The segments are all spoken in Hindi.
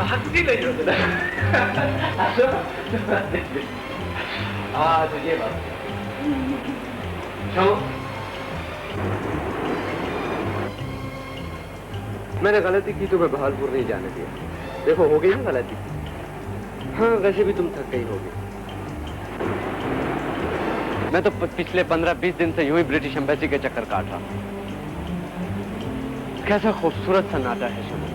हंसी नहीं होती ना। हाँ तो ये बात क्यों? मैंने गलती की तो मैं बहालपुर नहीं जाने दिया। देखो हो गई ना गलती। हाँ वैसे भी तुम थक गई होगी। मैं तो पिछले 15-20 दिन से यूं ही ब्रिटिश एम्बेसी के चक्कर काट रहा हूं। कैसा खूबसूरत सन्नाटा है शम्मा।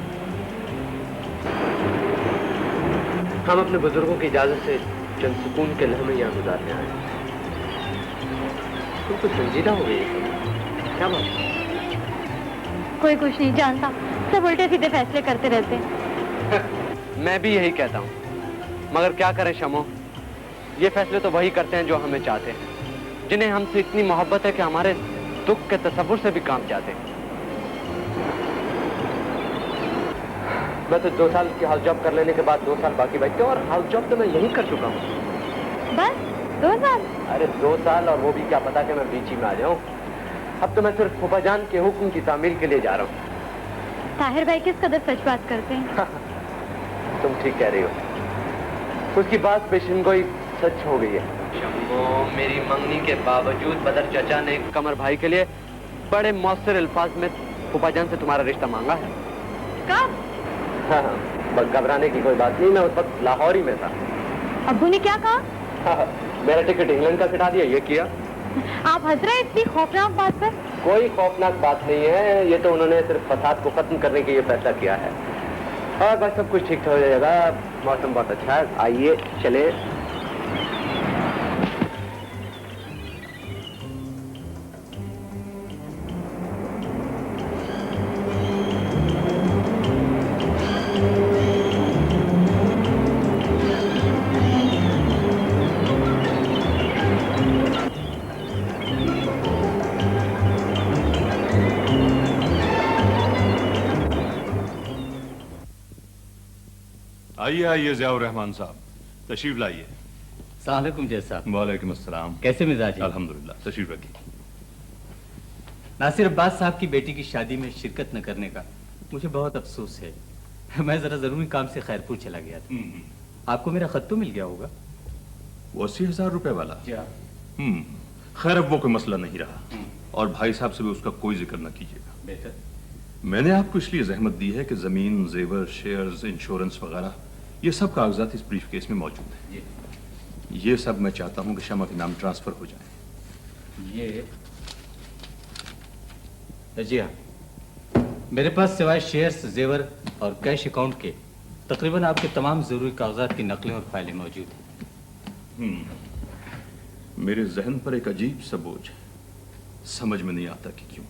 हम अपने बुजुर्गों की इजाजत से चंद सुकून के लम्हे यहां गुजारने आए। तुम तो संजीदा हो गई है। क्या बात? कोई कुछ नहीं जानता, सब उल्टे सीधे फैसले करते रहते हैं। मैं भी यही कहता हूं, मगर क्या करें शमो, ये फैसले तो वही करते हैं जो हमें चाहते हैं, जिन्हें हमसे इतनी मोहब्बत है कि हमारे दुख के तसव्वुर से भी काम जाते हैं। मैं तो 2 साल की हाउस जॉब कर लेने के बाद 2 साल बाकी बचते, और हाउस जॉब तो मैं यही कर चुका हूँ। बस 2 साल? अरे 2 साल, और वो भी क्या पता कि मैं बीच ही में आ जाऊं। अब तो मैं सिर्फ फूफाजान के हुक्म की तामील के लिए जा रहा हूँ। ताहिर भाई किस कदर सच बात करते हैं। तुम ठीक कह रही हो, उसकी बात पेशेंगोई सच हो गई है। शम्मो, मेरी मंगनी के बावजूद बदर चचा ने कमर भाई के लिए बड़े मौसर अल्फाज में फूफाजान से तुम्हारा रिश्ता मांगा है। कब? हाँ, बस घबराने की कोई बात नहीं, मैं उस वक्त लाहौर ही में था। अब्बू ने क्या कहा? हाँ, मेरा टिकट इंग्लैंड का कटा दिया, ये किया। आप हंस रहे इतनी खौफनाक बात पर? कोई खौफनाक बात नहीं है, ये तो उन्होंने सिर्फ फसाद को खत्म करने के लिए फैसला किया है। और बस सब कुछ ठीक हो जाएगा। मौसम बहुत अच्छा है, आइए चले। आइए आइए ज़ियाउर रहमान साहब, तशरीफ लाइए। अस्सलाम वालेकुम जैद साहब। वालेकुम अस्सलाम। कैसे मिजाज है? अल्हम्दुलिल्लाह, तशरीफ रखिए। नासिर अब्बास साहब की बेटी की शादी में शिरकत न करने का मुझे बहुत अफसोस है। मैं जरा जरूरी काम से खैरपुर चला गया था। आपको मेरा खत तो मिल गया होगा। वो 80,000 रुपए वाला? खैर अब वो कोई मसला नहीं रहा, और भाई साहब से भी उसका कोई जिक्र न कीजिएगा। बेहतर। मैंने आपको इसलिए जहमत दी है कि जमीन, जेवर, शेयर्स, इंश्योरेंस वगैरह ये सब कागजात इस ब्रीफ केस में मौजूद है। ये सब मैं चाहता हूं कि शमा के नाम ट्रांसफर हो जाए। ये जी हाँ, मेरे पास सिवाय शेयर्स, जेवर और कैश अकाउंट के तकरीबन आपके तमाम जरूरी कागजात की नकलें और फाइलें मौजूद हैं। मेरे जहन पर एक अजीब सा बोझ है, समझ में नहीं आता कि क्यों।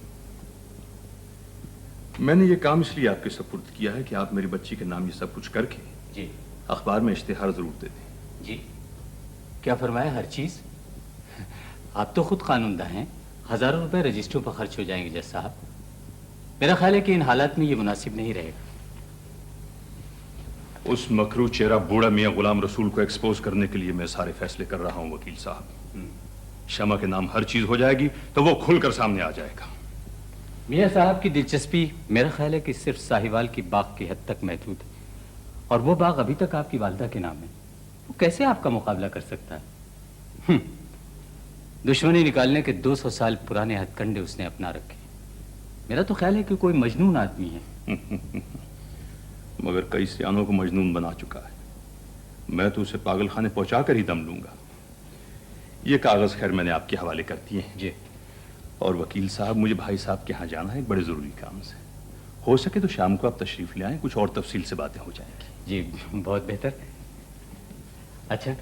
मैंने ये काम इसलिए आपके सपुर्द किया है कि आप मेरी बच्ची के नाम ये सब कुछ करके जी अखबार में इश्तिहार जरूर दे दें। जी क्या फरमाया? हर चीज। आप तो खुद कानूनदा हैं, हजारों रुपए रजिस्टरों पर खर्च हो जाएंगे जज साहब। मेरा ख्याल है कि इन हालात में ये मुनासिब नहीं रहेगा। उस मकरू चेहरा बूढ़ा मियां गुलाम रसूल को एक्सपोज करने के लिए मैं सारे फैसले कर रहा हूं वकील साहब। शमा के नाम हर चीज हो जाएगी तो वो खुलकर सामने आ जाएगा। मियां साहब की दिलचस्पी मेरा ख्याल है कि सिर्फ साहिवाल की बाग की हद तक महदूद है, और वो बाग अभी तक आपकी वालिदा के नाम है। वो कैसे आपका मुकाबला कर सकता है? दुश्मनी निकालने के 200 साल पुराने हथकंडे उसने अपना रखे। मेरा तो ख्याल है कि कोई मजनून आदमी है। मगर कई सियानों को मजनून बना चुका है। मैं तो उसे पागल खाने पहुंचा कर ही दम लूंगा। ये कागज खैर मैंने आपके हवाले कर दिए हैं जी। और वकील साहब, मुझे भाई साहब के यहाँ जाना है एक बड़े जरूरी काम से। हो सके तो शाम को आप तशरीफ ले आएं, कुछ और तफसील से बातें हो जाएंगी। जी बहुत बेहतर। अच्छा,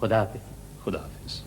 खुदा हाफिज। खुदा हाफिज।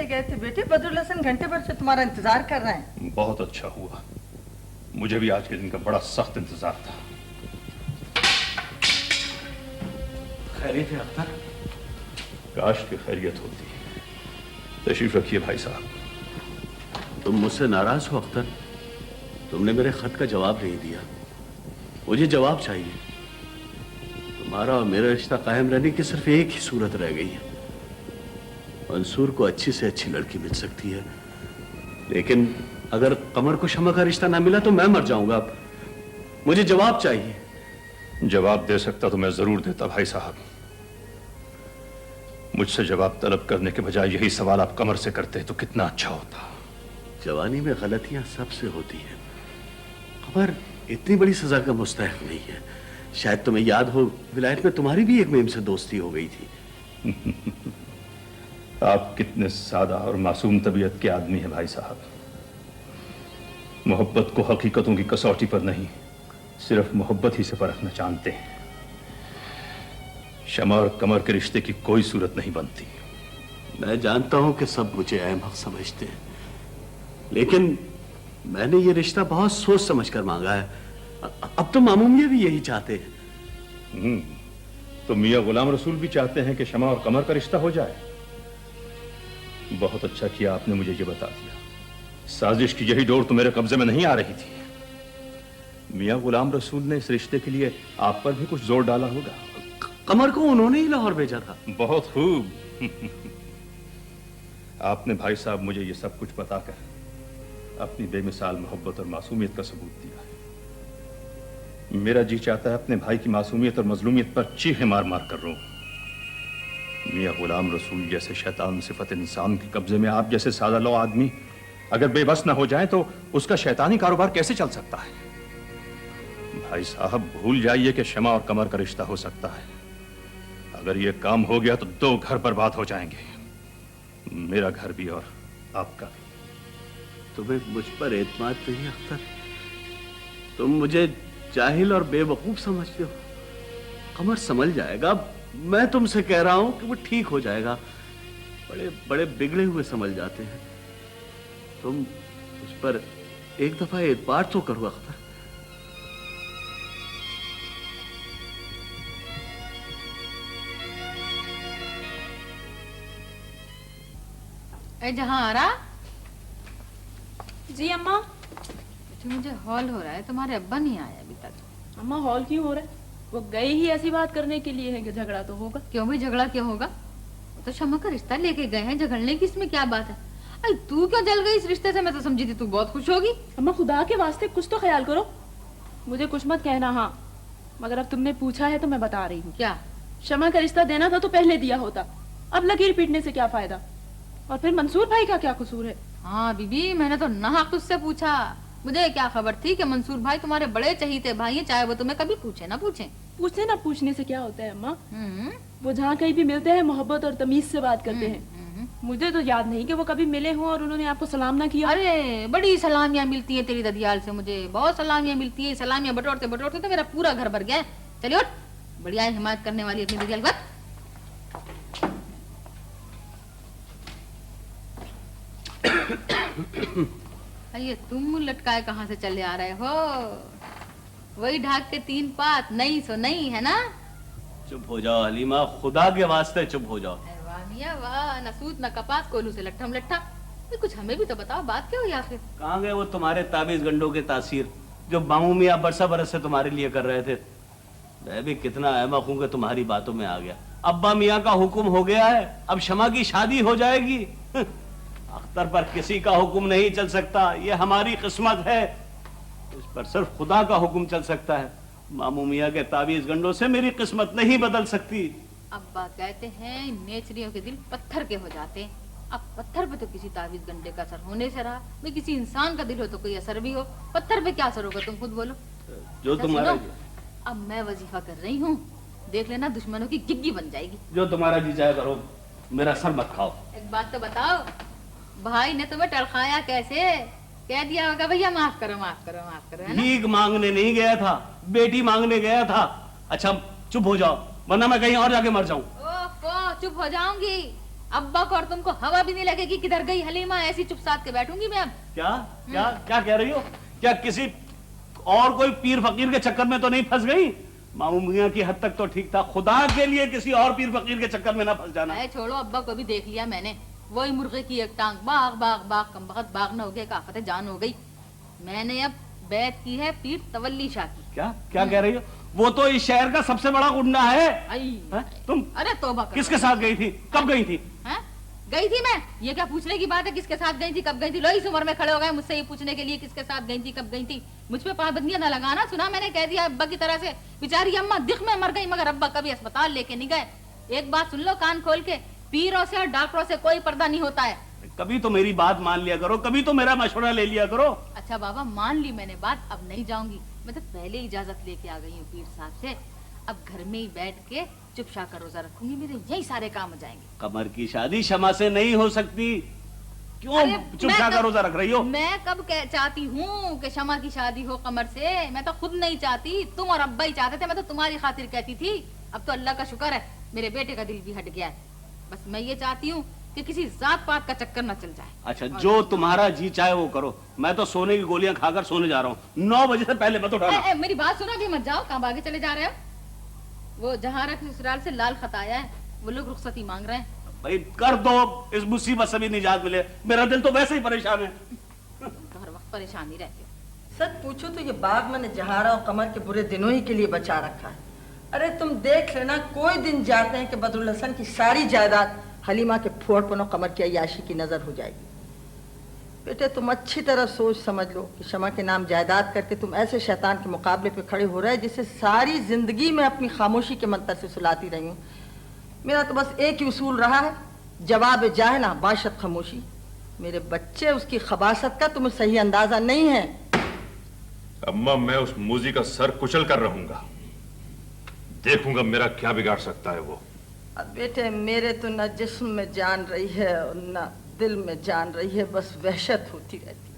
गए थे बेटे? बदरुल हसन घंटे भर से तुम्हारा इंतजार कर रहे हैं। बहुत अच्छा हुआ, मुझे भी आज के दिन का बड़ा सख्त इंतजार था। खैरियत है अख्तर? काश की खैरियत होती। तशरीफ रखिए भाई साहब। तुम मुझसे नाराज हो अख्तर? तुमने मेरे खत का जवाब नहीं दिया। मुझे जवाब चाहिए। तुम्हारा और मेरा रिश्ता कायम रहने की सिर्फ एक ही सूरत रह गई है। मंसूर को अच्छी से अच्छी लड़की मिल सकती है, लेकिन अगर कमर को शमा का रिश्ता ना मिला तो मैं मर जाऊंगा। अब मुझे जवाब चाहिए। जवाब दे सकता तो मैं जरूर देता भाई साहब। मुझसे जवाब तलब करने के बजाय यही सवाल आप कमर से करते तो कितना अच्छा होता। जवानी में गलतियां सबसे होती हैं। कमर इतनी बड़ी सजा का मुस्तहक नहीं है। शायद तुम्हें याद हो, विलायत में तुम्हारी भी एक मेम से दोस्ती हो गई थी। आप कितने सादा और मासूम तबीयत के आदमी हैं भाई साहब। मोहब्बत को हकीकतों की कसौटी पर नहीं, सिर्फ मोहब्बत ही से परखना जानते हैं। शमा और कमर के रिश्ते की कोई सूरत नहीं बनती। मैं जानता हूं कि सब मुझे अहमक समझते हैं, लेकिन मैंने ये रिश्ता बहुत सोच समझ कर मांगा है। अब तो मामू मियां भी यही चाहते हैं। तो मियां गुलाम रसूल भी चाहते हैं कि शमा और कमर का रिश्ता हो जाए। बहुत अच्छा किया आपने मुझे ये बता दिया। साजिश की यही डोर तो मेरे कब्जे में नहीं आ रही थी। मियां गुलाम रसूल ने इस रिश्ते के लिए आप पर भी कुछ जोर डाला होगा। कमर को उन्होंने ही लाहौर भेजा था। बहुत खूब। आपने भाई साहब मुझे ये सब कुछ बताकर अपनी बेमिसाल मोहब्बत और मासूमियत का सबूत दिया है। मेरा जी चाहता है अपने भाई की मासूमियत और मजलूमियत पर चीखें मार मार कर रो। मियां गुलाम रसूल जैसे शैतान सिफत इंसान के कब्जे में आप जैसे सादा लो आदमी अगर बेबस ना हो जाए तो उसका शैतानी कारोबार कैसे चल सकता है? भाई साहब भूल जाइए कि शमा और कमर का रिश्ता हो सकता है। अगर ये काम हो गया तो 2 घर बर्बाद हो जाएंगे, मेरा घर भी और आपका भी। तुम्हें मुझ पर एतमाद नहीं अख्तर? तुम मुझे जाहिल और बेवकूफ समझते हो। कमर समझ जाएगा। मैं तुमसे कह रहा हूं कि वो ठीक हो जाएगा। बड़े बड़े बिगड़े हुए समझ जाते हैं। तुम उस पर एक दफा एतबार तो करो अख्तर। ए जहाँ आ रहा? जी अम्मा। तो मुझे हॉल हो रहा है, तुम्हारे अब्बा नहीं आए अभी तक। अम्मा हॉल क्यों हो रहा है? वो गए ही ऐसी बात करने के लिए है कि झगड़ा तो होगा। क्यों भी झगड़ा क्यों होगा? वो तो शमा का रिश्ता लेके गए हैं, झगड़ने की इसमें क्या बात है? अरे तू क्यों जल गई इस रिश्ते से? मैं तो समझी थी तू बहुत खुश होगी। अम्मा खुदा के वास्ते कुछ तो ख्याल करो। मुझे कुछ मत कहना। हाँ मगर अब तुमने पूछा है तो मैं बता रही हूँ। क्या? शमा का रिश्ता देना था तो पहले दिया होता। अब लकीर पीटने से क्या फायदा? और फिर मंसूर भाई का क्या कसूर है? हाँ बीबी, मैंने तो नाहक तुझसे पूछा। मुझे क्या खबर थी कि मंसूर भाई तुम्हारे बड़े चहीते भाई हैं, चाहे वो तुम्हें कभी पूछे ना पूछे। पूछने ना पूछने से क्या होता है अम्मा? वो जहाँ कहीं भी मिलते हैं मोहब्बत और तमीज से बात करते हैं। मुझे तो याद नहीं कि वो कभी मिले हों और उन्होंने आपको सलाम ना किया। अरे बड़ी सलामियां मिलती है तेरी ददियाल से, मुझे बहुत सलामियां मिलती है। सलामियां बटोरते बटोरते तो मेरा पूरा घर भर गया। चलिए उठ, बढ़िया हिमायत करने वाली अपनी ददियाल बात। ये तुम मुंह लटकाए कहाँ से चले आ रहे हो? वही ढाक के 3 पात, नहीं सो नहीं है ना? चुप हो जाओ हलीमा, खुदा के वास्ते चुप हो जाओ। वाह मियां वाह, न सूत न कपास, कोलू से लट्ठम लट्ठा। कुछ हमें भी तो बताओ, बात क्या हुई आखिर? कहाँ गए वो तुम्हारे ताबीज गंडों के तासीर जो मामू मियां बरसा बरस से तुम्हारे लिए कर रहे थे? मैं भी कितना अहमक हूं कि तुम्हारी बातों में आ गया। अब्बा मियां का हुक्म हो गया है, अब शमा की शादी हो जाएगी। अख्तर पर किसी का हुक्म नहीं चल सकता, ये हमारी किस्मत है। इस पर सिर्फ खुदा का हुक्म चल सकता है। मामू मियां के ताबीज गंडों से मेरी किस्मत नहीं बदल सकती। अब्बा कहते हैं नेचरियों के दिल पत्थर के हो जाते हैं। अब पत्थर पे तो किसी ताबीज गंडे का असर होने से रहा, भाई किसी इंसान का दिल हो तो कोई असर भी हो, पत्थर पे क्या असर होगा तुम खुद बोलो। जो तुम्हारा अब मैं वजीफा कर रही हूँ, देख लेना दुश्मनों की गिग्गी बन जाएगी। जो तुम्हारा जी चाहे करो, मेरा सर मत खाओ। एक बात तो बताओ, भाई ने तुम्हें टड़खाया कैसे? कह दिया होगा भैया माफ करो माफ करो माफ करो, है ना? भीख मांगने नहीं गया था, बेटी मांगने गया था। अच्छा चुप हो जाओ वरना मैं कहीं और जाके मर जाऊं। ओफो, चुप हो जाऊंगी। अब्बा को और तुमको हवा भी नहीं लगेगी किधर गई हलीमा, ऐसी चुप साध के बैठूंगी मैं अब। क्या क्या क्या कह रही हो? क्या किसी और कोई पीर फकीर के चक्कर में तो नहीं फंस गई? मामू मियाँ की हद तक तो ठीक था, खुदा के लिए किसी और पीर फकीर के चक्कर में ना फंस जाना। छोड़ो, अब्बा को भी देख लिया मैंने, वही मुर्गे की एक टांग, बाग बाग बाग, कम वक्त बाग न हो गया, काफत जान हो गई। मैंने अब बैत की है पीर तवल्ली शाह की। क्या क्या कह रही हो? वो तो इस शहर का सबसे बड़ा गुंडा है। तुम अरे तौबा करो। किसके साथ गई थी? कब गई थी? गई थी मैं? ये क्या पूछने की बात है किसके साथ गई थी, कब गई थी? लो इस उम्र में खड़े हो गए मुझसे ये पूछने के लिए किसके साथ गई थी, कब गई थी? मुझ पे पाबंदियां न लगाना। सुना मैंने कह दिया अब्बा की तरह से, बेचारी अम्मा दिख में मर गई मगर अब्बा कभी अस्पताल लेके नहीं गए। एक बात सुन लो कान खोल के, पीरों से और डॉक्टरों से कोई पर्दा नहीं होता है। कभी तो मेरी बात मान लिया करो, कभी तो मेरा मशवरा ले लिया करो। अच्छा बाबा मान ली मैंने बात, अब नहीं जाऊंगी। मैं तो पहले इजाजत लेके आ गई हूँ पीर साहब से। अब घर में ही बैठ के चुपचाप का रोजा रखूंगी, मेरे यही सारे काम हो जाएंगे। कमर की शादी शमा से नहीं हो सकती, क्यों चुपचाप का रोजा रख रही हो? मैं कब चाहती हूँ कि शमा की शादी हो कमर से? मैं तो खुद नहीं चाहती, तुम और अब्बा ही चाहते थे। मैं तो तुम्हारी खातिर कहती थी। अब तो अल्लाह का शुक्र है मेरे बेटे का दिल भी हट गया है। बस मैं ये चाहती हूँ कि किसी जात पात का चक्कर न चल जाए। अच्छा, जो तुम्हारा जी चाहे वो करो। मैं तो सोने की गोलियां खाकर सोने जा रहा हूँ। 9 बजे से पहले मत उठाना। मेरी बात सुनो, अभी मत जाओ। कहाँ भागे चले जा रहे हो? वो जहाँ रख ससुराल से लाल खत आया है, वो लोग रुखसती मांग रहे हैं। भाई कर दो, इस मुसीबत से भी निजात मिले। मेरा दिल तो वैसे ही परेशान है। हर वक्त परेशान ही रहती हो। सच पूछो तो ये बाग मैंने जहारा और कमर के बुरे दिनों ही के लिए बचा रखा है। अरे तुम देख लेना, कोई दिन जाते हैं कि बदरुल हसन की सारी जायदाद हलीमा के फोड़पनों कमर की अय्याशी की नजर हो जाएगी। बेटे तुम अच्छी तरह सोच समझ लो कि शमा के नाम जायदाद करके तुम ऐसे शैतान के मुकाबले पे खड़े हो रहे हैं जिसे सारी जिंदगी में अपनी खामोशी के मंतर से सुलाती रही हूँ। मेरा तो बस एक ही उसूल रहा है, जवाब जाहला बाशत खामोशी। मेरे बच्चे उसकी खबासत का तुम्हें सही अंदाजा नहीं है। अम्मा मैं उस मूजी का सर कुचल कर रहूंगा, देखूंगा मेरा क्या बिगाड़ सकता है वो। अब बेटे मेरे तो न जिस्म में जान रही है और न दिल में जान रही है, बस वहशत होती रहती है।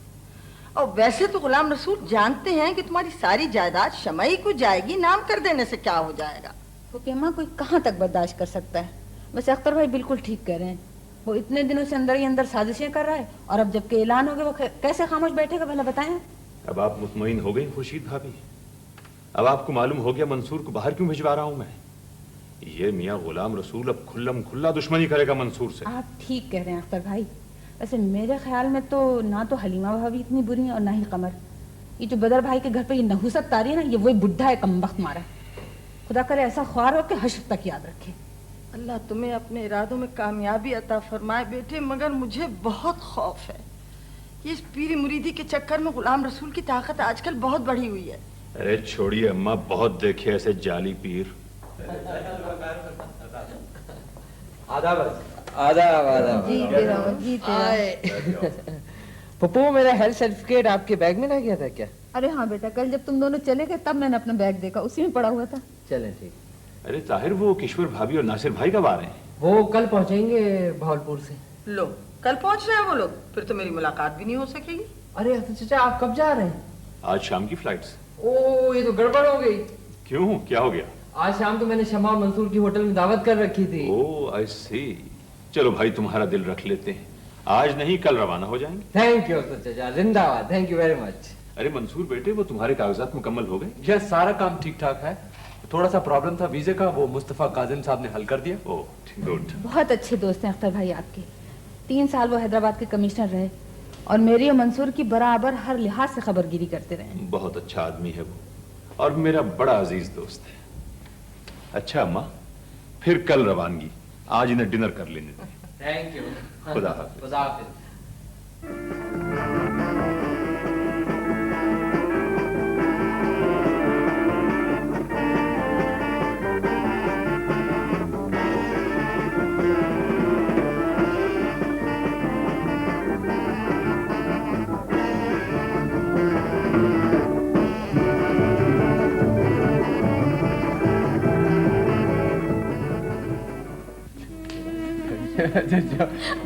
और वैसे तो गुलाम रसूल जानते हैं कि तुम्हारी सारी जायदाद शमाई को जाएगी, नाम कर देने से क्या हो जाएगा। क्योंकि अम्मा कोई कहाँ तक बर्दाश्त कर सकता है। वैसे अख्तर भाई बिल्कुल ठीक कह रहे हैं, वो इतने दिनों से अंदर ही अंदर साजिशें कर रहा है और अब जबकि ऐलान हो गया वो कैसे खामोश बैठेगा भला बताएं। अब आप मुतमईन हो गई खुर्शीद भाभी? अब आपको मालूम हो गया मंसूर को बाहर क्यों भिजवा रहा हूं मैं? ये मियाँ गुलाम रसूल अब खुल्लम खुल्ला दुश्मनी करेगा मंसूर से। आप ठीक कह रहे हैं अख्तर भाई। वैसे मेरे ख्याल में तो ना तो हलीमा भाभी इतनी बुरी है और ना ही कमर। ये जो बदर भाई के घर पे ये नहुसत तारी है ना, ये वही बुढ़ा है कमबख्त मारा। खुदा करे ऐसा ख्वार हो कि हश्र तक याद रखे। अल्लाह तुम्हें अपने इरादों में कामयाबी अता फरमाए बेटे, मगर मुझे बहुत खौफ है। ये इस पीरी मुरीदी के चक्कर में गुलाम रसूल की ताकत आजकल बहुत बढ़ी हुई है। अरे छोड़िए अम्मा, बहुत देखे ऐसे जाली पीर। आदाब पप्पू, मेरा हेल्थ सर्टिफिकेट आपके बैग में रह गया था क्या? अरे हाँ बेटा, कल जब तुम दोनों चले गए तब मैंने अपना बैग देखा, उसी में पड़ा हुआ था। चलें ठीक। अरे ताहिर, वो किश्वर भाभी और नासिर भाई कब आ रहे हैं? वो कल पहुंचेंगे भावलपुर से। लो कल पहुंच रहे हैं वो लोग, फिर तो मेरी मुलाकात भी नहीं हो सकेगी। अरे चाचा आप कब जा रहे हैं? आज शाम की फ्लाइट से। ओ ये तो गड़बड़ हो गई। क्यों, क्या हो गया? आज शाम तो मैंने शमा और मंसूर की होटल में दावत कर रखी थी। ओह आई सी। चलो भाई तुम्हारा दिल रख लेते हैं, आज नहीं कल रवाना हो जाएंगे। थैंक यू चाचा, जिंदाबाद, थैंक यू वेरी मच। अरे मंसूर बेटे, वो तुम्हारे कागजात मुकम्मल हो गए? यस, सारा काम ठीक ठाक है। थोड़ा सा प्रॉब्लम था वीजे का, वो मुस्तफा काजिम साहब ने हल कर दिया। Oh good. बहुत अच्छे दोस्त हैं अख्तर भाई आपके। 3 साल वो हैदराबाद के कमिश्नर रहे और मेरी और मंसूर की बराबर हर लिहाज से खबरगिरी करते रहे। बहुत अच्छा आदमी है वो, और मेरा बड़ा अजीज दोस्त है। अच्छा अम्मा, फिर कल रवानगी, आज इन्हें डिनर कर लेने दें। Thank you. खुदा हाफिज। खुदा हाफिज।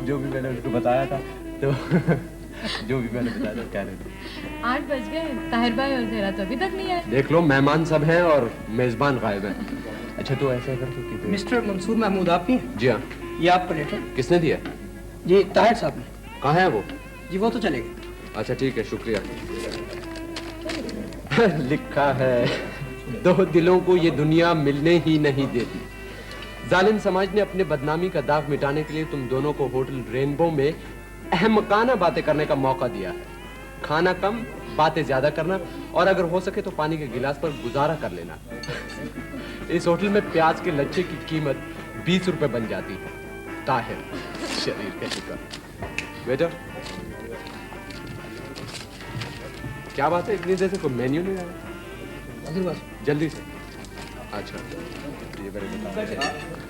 जो भी मैंने उनको बताया था तो जो भी मैंने बताया था कह रहे थे। 8 बज गए, ताहिर भाई और ज़ेरा तो अभी तक नहीं आए। देख लो, मेहमान सब हैं और मेजबान गायब है। अच्छा तो ऐसा करके मिस्टर मंसूर महमूद आप ही? जी हाँ। ये आपका लेटर। किसने दिया? जी ताहिर साहब ने। कहाँ है वो? जी वो तो चले गए। अच्छा ठीक है, शुक्रिया। लिखा है, दो दिलों को ये दुनिया मिलने ही नहीं देती। जालिम समाज ने अपने बदनामी का दाग मिटाने के लिए तुम दोनों को होटल रेनबो में अहमकाना बातें करने का मौका दिया है। खाना कम, बातें ज्यादा करना, और अगर हो सके तो पानी के गिलास पर गुजारा कर लेना। इस होटल में प्याज के लच्छे की कीमत 20 रुपए बन जाती है। ताहिर, शरीर के शिकार। बेटा क्या बात है, इतनी देर से कोई मेन्यू नहीं आया? जल्दी से। अच्छा ये मेरे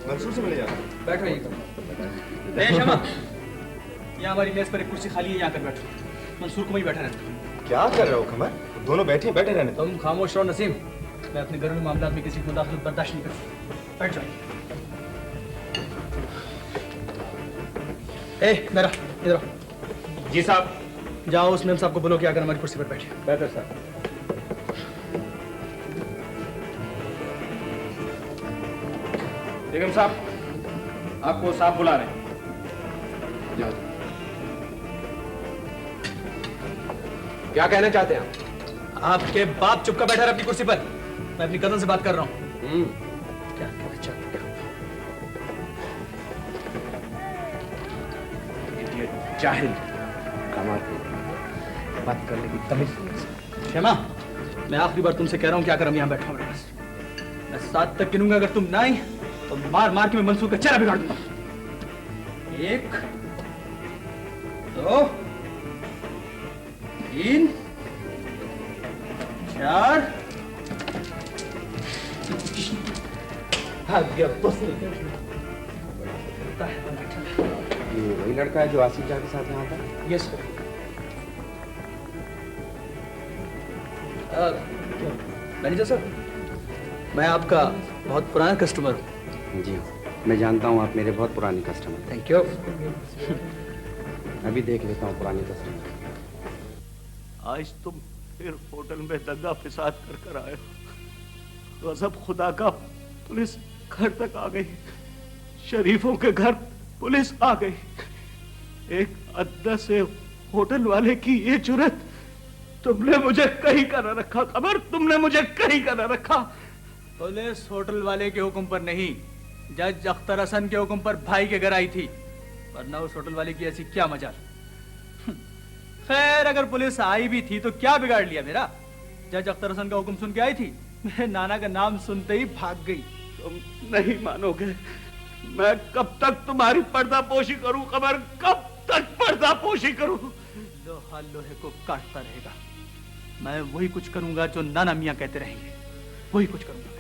मंसूर से मिले जाओ। बैठ रहिए। शमा, यहाँ हमारी मेज पर एक कुर्सी खाली है, यहाँ कर बैठो। मंसूर को वहीं बैठा रहता। क्या कर रहे हो कमर? दोनों बैठे रहने। तुम खामोश रहो नसीम। मैं अपने घरेलू मामलात में किसी की मुदाखलत बर्दाश्त नहीं करता। बैठ जाइए। मेरा इधर आओ। जी साहब। जाओ उस मेम साहब को बोलो कि आकर हमारी कुर्सी पर बैठे। बेहतर साहब। बेगम साहब, आपको साहब बुला रहे हैं। क्या कहना चाहते हैं आप? आपके बाप चुपका बैठा रहे अपनी कुर्सी पर। मैं अपनी कजन से बात कर रहा हूँ। क्या कहना चाहते हैं? जाहिल, कमाल बात करने की तमीज। शमा, मैं आखिरी बार तुमसे कह रहा हूँ कि आकर हम यहाँ बैठा हूँ। मैं 7 तक गिनूंगा, अगर तुम ना आई तो मार मार के मैं मंसूर का चेहरा बिगाड़ दूंगा। 1 2 3 4 ये वही लड़का है जो आसिफ शाह के साथ यहाँ था? Yes sir. मैनेजर सर, मैं आपका बहुत पुराना कस्टमर हूँ। जी मैं जानता हूँ, आप मेरे बहुत पुराने कस्टमर। Thank you. अभी देख लेता हूँ पुराने कस्टमर। आज तुम फिर होटल में दंगा फिसाद कर आए हो। गजब खुदा का, पुलिस घर तक आ गई। शरीफों के घर पुलिस आ गई। एक अद्दा से होटल वाले की ये जुर्रत। तुमने मुझे कहीं का न रखा खबर, तुमने मुझे कहीं का न रखा। पुलिस होटल वाले के हुक्म पर नहीं, जज अख्तर हसन के हुक्म पर भाई के घर आई थी, वरना उस होटल वाले की ऐसी क्या मजाल। खैर अगर पुलिस आई भी थी तो क्या बिगाड़ लिया मेरा। जज अख्तर हसन का हुक्म सुन के आई थी, मेरे नाना का नाम सुनते ही भाग गई। तुम नहीं मानोगे, मैं कब तक तुम्हारी पर्दापोशी करूं खबर, कब तक पर्दापोशी करूं। लोहा लोहे को काटता रहेगा। मैं वही कुछ करूंगा जो नाना मियां कहते रहेंगे, वही कुछ करूंगा।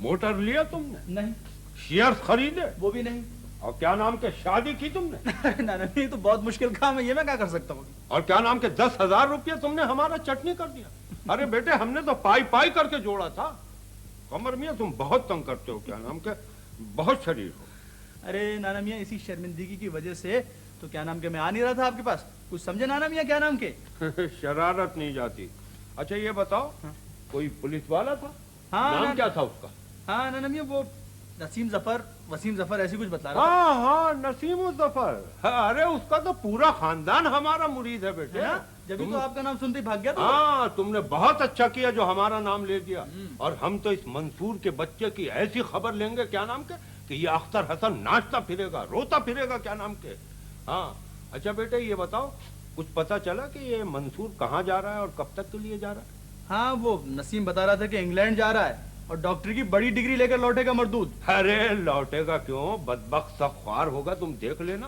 मोटर लिया तुमने? नहीं। शेयर्स खरीदे? वो भी नहीं। और क्या नाम के शादी की तुमने? नाना ये तो बहुत मुश्किल काम है, ये मैं क्या कर सकता हूँ। और क्या नाम के 10,000 रुपये तुमने हमारा चटनी कर दिया। अरे बेटे हमने तो पाई पाई करके जोड़ा था। कमर मियां तुम बहुत तंग करते हो, क्या नाम के बहुत शरीर हो। अरे नाना मियां इसी शर्मिंदगी की वजह से तो क्या नाम के मैं आ नहीं रहा था आपके पास। कुछ समझे नाना मियां क्या नाम के? शरारत नहीं जाती। अच्छा ये बताओ, कोई पुलिस वाला था? नाम क्या था उसका? हाँ नाना मियां वो नसीम जफर, वसीम जफर ऐसी कुछ बता रहा था। हाँ हाँ नसीम जफर। अरे उसका तो पूरा खानदान हमारा मुरीद है बेटे। जब तो आपका नाम सुनते ही भाग गया। हाँ तुमने बहुत अच्छा किया जो हमारा नाम ले दिया। और हम तो इस मंसूर के बच्चे की ऐसी खबर लेंगे क्या नाम के कि ये अख्तर हसन नाचता फिरेगा, रोता फिरेगा क्या नाम के। हाँ अच्छा बेटे ये बताओ, कुछ पता चला कि ये मंसूर कहाँ जा रहा है और कब तक के लिए जा रहा है? हाँ वो नसीम बता रहा था कि इंग्लैंड जा रहा है और डॉक्टर की बड़ी डिग्री लेकर लौटेगा मरदूद। अरे लौटेगा क्यों, बदबख्त सा ख्वार होगा। तुम देख लेना,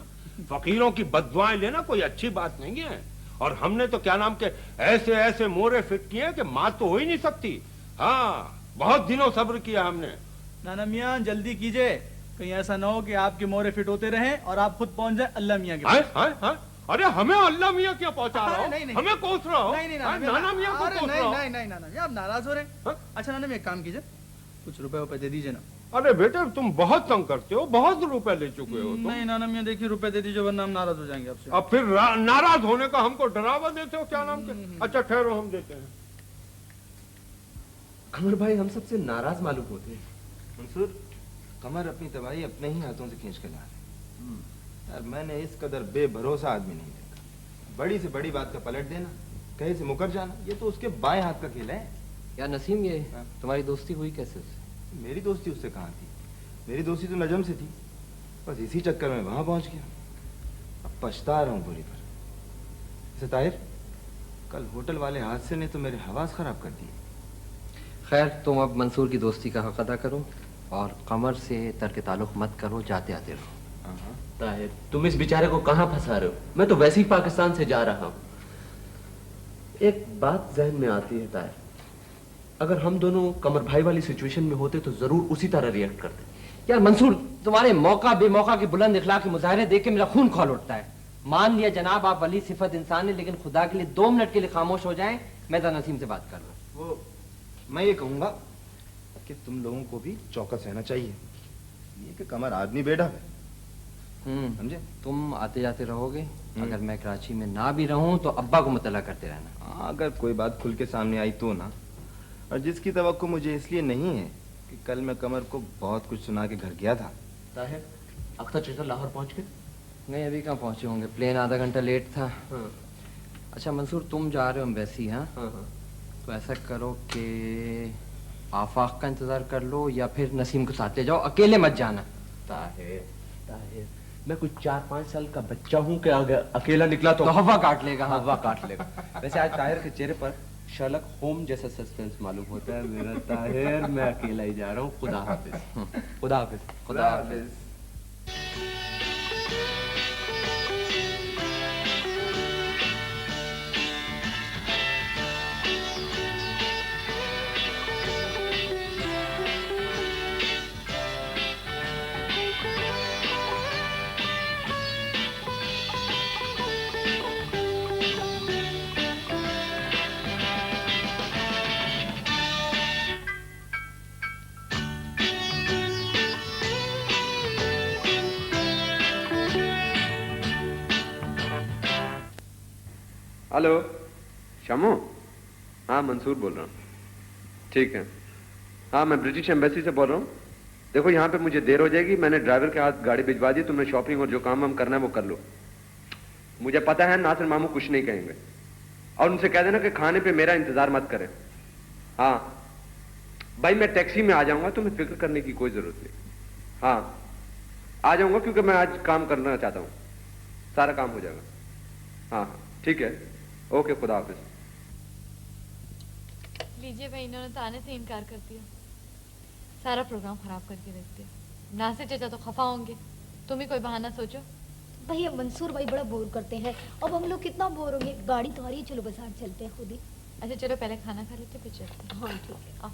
फकीरों की बददुआएं लेना कोई अच्छी बात नहीं है। और हमने तो क्या नाम के ऐसे ऐसे मोरे फिट किए कि माँ तो हो ही नहीं सकती। हाँ बहुत दिनों सब्र किया हमने। नाना मियाँ जल्दी कीजिए, कहीं ऐसा ना हो कि आपके मोरे फिट होते रहें और आप खुद पहुंच जाए अल्लाह मियाँ के पास। अरे हमें अल्लाह मियाँ क्या पहुंचा रहा हो? हमें कोस रहा हो? नहीं नाना मियाँ को कोस रहा हो? नहीं नाना मियाँ आप नाराज हो रहे हैं। अच्छा नाना मियाँ एक काम कीजिए, कुछ रुपए दे दीजिए ना। अरे बेटे तुम बहुत तंग करते हो, बहुत रुपए ले चुके हो तुम। नहीं नाना मियाँ देखिए रुपए दे दीजिए वरना हम नाराज हो जाएंगे आपसे। अब फिर नाराज होने का हमको डरावा देते हो क्या नाम के। अच्छा ठहरो हम देते हैं। कमर भाई हम सबसे नाराज मालूम होते हैं। मंसूर, कमर अपनी तबाही अपने ही हाथों से खींच कर ला रहे। यार मैंने इस कदर बेभरोसा आदमी नहीं देखा। बड़ी से बड़ी बात का पलट देना, कहीं से मुकर जाना, ये तो उसके बाएं हाथ का खेल है। यार नसीम, ये तुम्हारी दोस्ती हुई कैसे उससे? मेरी दोस्ती उससे कहाँ थी? मेरी दोस्ती तो नजम से थी। बस इसी चक्कर में वहां पहुंच गया। अब पछता रहा हूँ बुरी पर। वैसे ताहिर, कल होटल वाले हादसे ने तो मेरे हवास खराब कर दिए। खैर, तुम अब मंसूर की दोस्ती का हक अदा करो और कमर से तर्क ताल्लुक मत करो, जाते आते रहो। ताहिर, तुम इस बेचारे को कहाँ फंसा रहे हो? मैं तो वैसे ही पाकिस्तान से जा रहा हूँ। एक बात जहन में आती है ताहिर, अगर हम दोनों कमर भाई वाली सिचुएशन में होते तो जरूर उसी तरह रिएक्ट करते। यार मंसूर, तुम्हारे मौका बेमौका के बुलंद इखलाक के मुजाहरे देख के मेरा खून खौल उठता है। मान लिया जनाब आप वली सिफत इंसान है, लेकिन खुदा के लिए 2 मिनट के लिए खामोश हो जाएं, मैं तो नसीम से बात कर लूं। वो मैं ये कहूंगा कि तुम लोगों को भी चौकस रहना चाहिए। ये कि कमर आदमी बेड़ा है, समझे? तुम आते जाते रहोगे, अगर मैं कराची में ना भी रहूं तो अब्बा को मुतला करते रहना। हाँ, अगर कोई बात खुल के सामने आई तो ना। और जिसकी तवक्को मुझे इसलिए नहीं है कि कल मैं कमर को बहुत कुछ सुना के घर गया था। ताहिर, अख्तर चचा लाहौर पहुंच गए? नहीं, अभी कहाँ पहुंचे होंगे, प्लेन आधा घंटा लेट था। अच्छा मंसूर, तुम जा रहे हो एम्बेसी? हाँ, तो ऐसा करो कि आफाक का इंतजार कर लो या फिर नसीम को साथ ले जाओ, अकेले मत जाना। ताहिर, मैं कुछ 4-5 साल का बच्चा हूँ कि अगर अकेला निकला तो हवा काट लेगा। हवा काट लेगा। वैसे आज ताहिर के चेहरे पर शर्लक होम जैसा सस्पेंस मालूम होता है। मेरा ताहिर, मैं अकेला ही जा रहा हूँ। खुदा हाफिज। खुदा हाफिज। खुदा हाफिज। हेलो शामू, हाँ मंसूर बोल रहा हूँ। ठीक है, हाँ मैं ब्रिटिश एम्बेसी से बोल रहा हूँ। देखो यहाँ पे मुझे देर हो जाएगी, मैंने ड्राइवर के हाथ गाड़ी भिजवा दी, तुमने शॉपिंग और जो काम हम करना है वो कर लो। मुझे पता है नासिर मामू कुछ नहीं कहेंगे, और उनसे कह देना कि खाने पे मेरा इंतजार मत करें। हाँ भाई, मैं टैक्सी में आ जाऊंगा, तुम्हें फिक्र करने की कोई जरूरत नहीं। हाँ आ जाऊंगा, क्योंकि मैं आज काम करना चाहता हूँ, सारा काम हो जाएगा। हाँ ठीक है, ओके, खुदा हाफिज। लीजिए भाई, इन्होंने तो आने से इनकार कर दिया, सारा प्रोग्राम खराब करके रख दिया। नासिर चाचा तो खफा होंगे, तुम ही कोई बहाना सोचो। भैया मंसूर भाई बड़ा बोर करते हैं, अब हम लोग कितना बोर होंगे। गाड़ी तो आ रही है, चलो बाजार चलते हैं खुद ही। अच्छा चलो पहले खाना खा लेते फिर चलते हैं। हाँ ठीक है।